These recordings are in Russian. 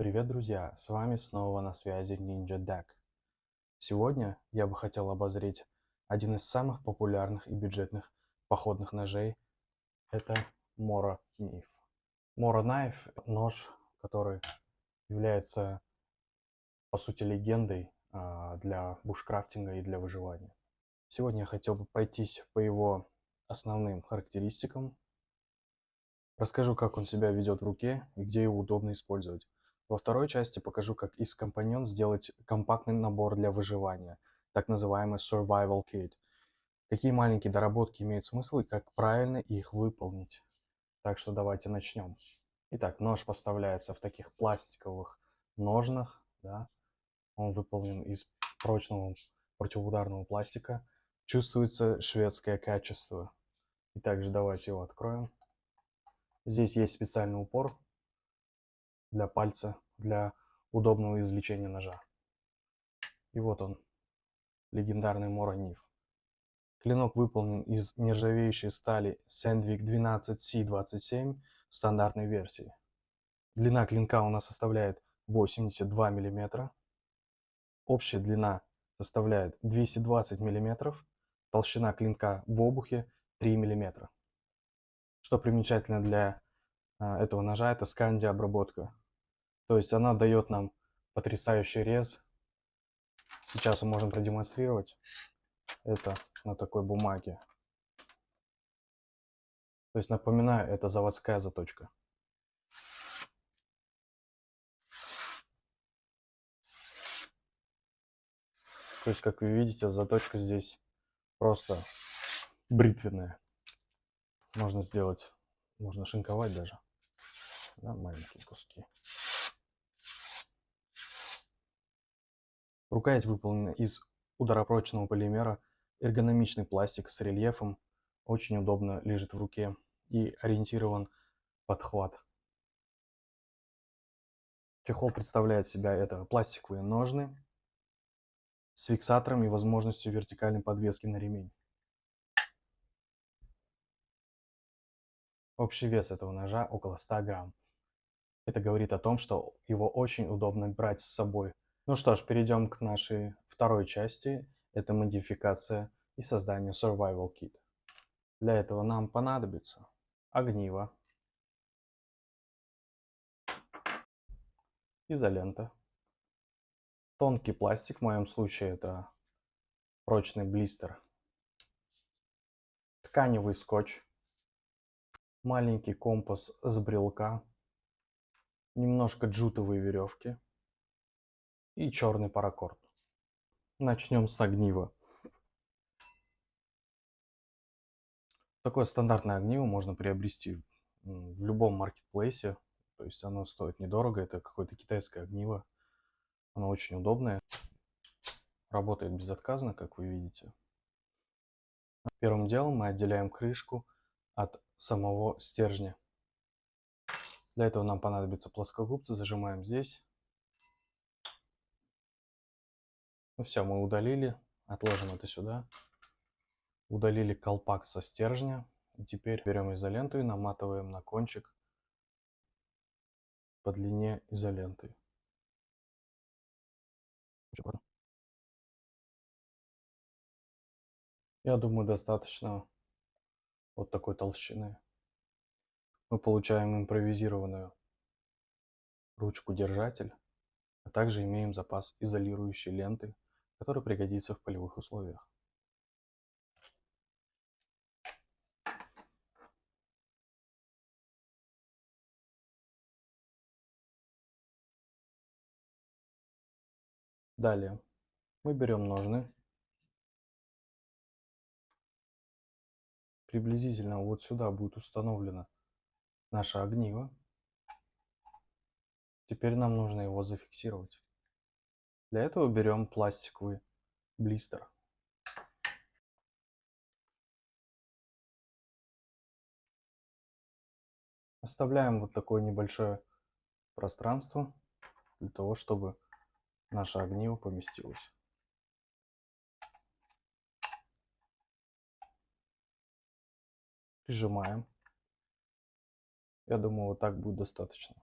Привет, друзья! С вами снова на связи Ninja Deck. Сегодня я бы хотел обозреть один из самых популярных и бюджетных походных ножей. Это Mora Knife. Mora Knife — нож, который является, по сути, легендой для бушкрафтинга и для выживания. Сегодня я хотел бы пройтись по его основным характеристикам. Расскажу, как он себя ведет в руке и где его удобно использовать. Во второй части покажу, как из компаньон сделать компактный набор для выживания, так называемый Survival Kit. Какие маленькие доработки имеют смысл и как правильно их выполнить. Так что давайте начнем. Итак, нож поставляется в таких пластиковых ножнах. Да? Он выполнен из прочного противоударного пластика. Чувствуется шведское качество. И также давайте его откроем. Здесь есть специальный упор для пальца, для удобного извлечения ножа. И вот он, легендарный Mora Knife. Клинок выполнен из нержавеющей стали Sandvik 12C27 в стандартной версии. Длина клинка у нас составляет 82 мм. Общая длина составляет 220 мм. Толщина клинка в обухе 3 мм. Что примечательно для этого ножа, это сканди обработка. То есть она дает нам потрясающий рез. Сейчас мы можем продемонстрировать это на такой бумаге. То есть, напоминаю, это заводская заточка. То есть, как вы видите, заточка здесь просто бритвенная. Можно сделать, можно шинковать даже. Да, маленькие куски. Рукоять выполнена из ударопрочного полимера, эргономичный пластик с рельефом, очень удобно лежит в руке и ориентирован подхват. Чехол представляет себя это пластиковые ножны с фиксатором и возможностью вертикальной подвески на ремень. Общий вес этого ножа около 100 грамм. Это говорит о том, что его очень удобно брать с собой. Ну что ж, перейдем к нашей второй части. Это модификация и создание Survival Kit. Для этого нам понадобится огниво, изолента, тонкий пластик, в моем случае это прочный блистер, тканевый скотч, маленький компас с брелка, немножко джутовой веревки и черный паракорд. Начнем с огнива. Такое стандартное огниво можно приобрести в любом маркетплейсе. То есть оно стоит недорого, это какое-то китайское огниво. Оно очень удобное, работает безотказно, как вы видите. Первым делом мы отделяем крышку от самого стержня. Для этого нам понадобятся плоскогубцы, зажимаем здесь. Ну все, мы удалили, отложим это сюда. Удалили колпак со стержня. И теперь берем изоленту и наматываем на кончик по длине изоленты. Я думаю, достаточно вот такой толщины. Мы получаем импровизированную ручку-держатель, а также имеем запас изолирующей ленты, который пригодится в полевых условиях. Далее мы берем ножны. Приблизительно вот сюда будет установлено наше огниво. Теперь нам нужно его зафиксировать. Для этого берем пластиковый блистер. Оставляем вот такое небольшое пространство для того, чтобы наше огниво поместилось. Прижимаем. Я думаю, вот так будет достаточно.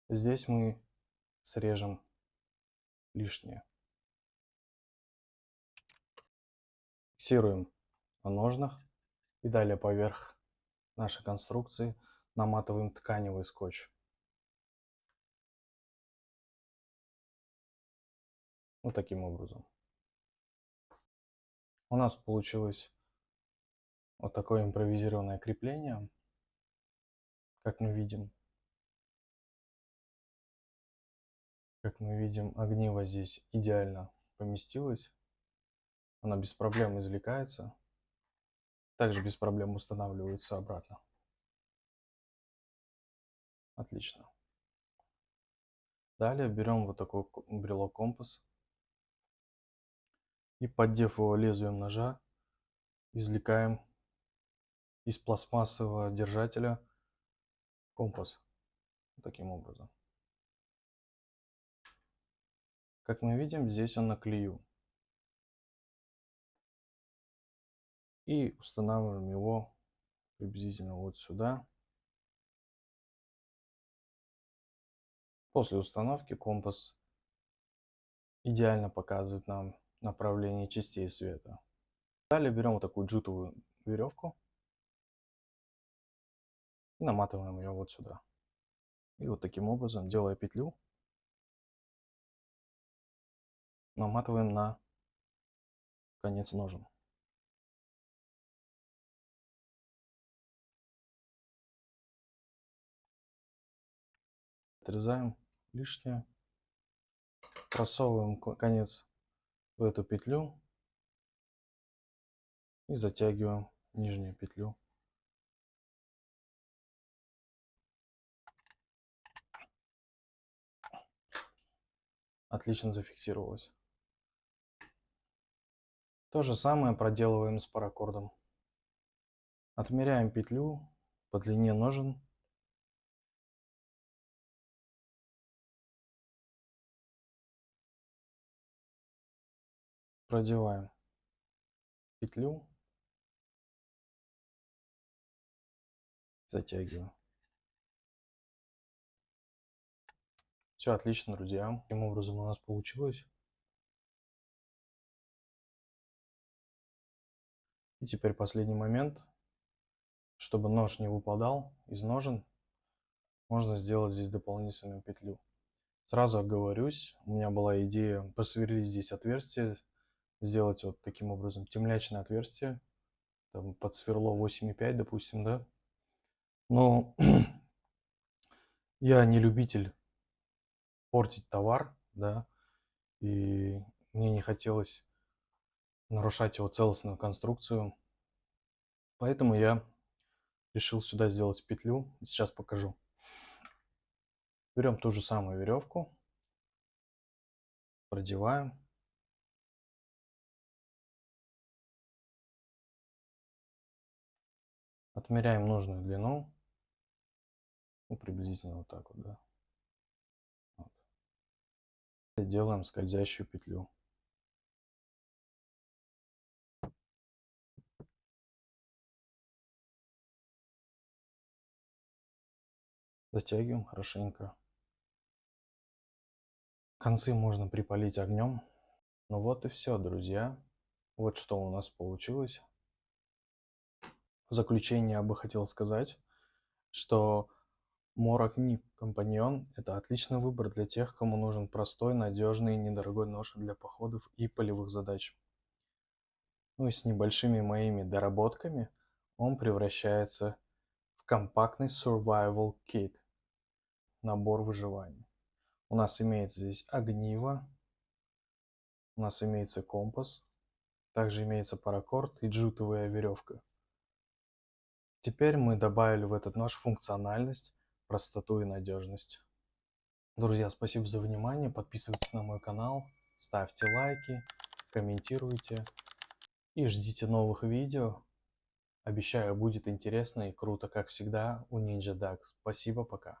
Здесь мы срежем лишнее. Фиксируем на ножнах и далее поверх нашей конструкции наматываем тканевый скотч. Вот таким образом. У нас получилось вот такое импровизированное крепление, как мы видим. Как мы видим, огниво здесь идеально поместилось. Она без проблем извлекается. Также без проблем устанавливается обратно. Отлично. Далее берем вот такой брелок-компас и, поддев его лезвием ножа, извлекаем из пластмассового держателя компас. Вот таким образом. Как мы видим, здесь он на клею. И устанавливаем его приблизительно вот сюда. После установки компас идеально показывает нам направление частей света. Далее берем вот такую джутовую веревку и наматываем ее вот сюда. И вот таким образом, делая петлю, наматываем на конец ножен. Отрезаем лишнее, просовываем конец в эту петлю и затягиваем нижнюю петлю. Отлично зафиксировалось. То же самое проделываем с паракордом. Отмеряем петлю по длине ножен. Продеваем петлю. Затягиваем. Все отлично, друзья. Таким образом у нас получилось. И теперь последний момент. Чтобы нож не выпадал из ножен, можно сделать здесь дополнительную петлю. Сразу оговорюсь, у меня была идея просверлить здесь отверстие, сделать вот таким образом темлячное отверстие, там, под сверло 8,5, допустим, да. Но я не любитель портить товар, да, и мне не хотелось нарушать его целостную конструкцию, поэтому я решил сюда сделать петлю. Сейчас покажу. Берем ту же самую веревку, продеваем. Отмеряем нужную длину. Ну, приблизительно вот так вот, да. Вот. И делаем скользящую петлю. Затягиваем хорошенько. Концы можно припалить огнем. Ну вот и все, друзья. Вот что у нас получилось. В заключение я бы хотел сказать, что Morocco Companion — это отличный выбор для тех, кому нужен простой, надежный и недорогой нож для походов и полевых задач. Ну и с небольшими моими доработками он превращается в компактный survival kit, набор выживания. У нас имеется здесь огниво, у нас имеется компас, также имеется паракорд и джутовая веревка. Теперь мы добавили в этот нож функциональность, простоту и надежность. Друзья, спасибо за внимание, подписывайтесь на мой канал, ставьте лайки, комментируйте и ждите новых видео. Обещаю, будет интересно и круто, как всегда, у Ninja Duck. Спасибо, пока.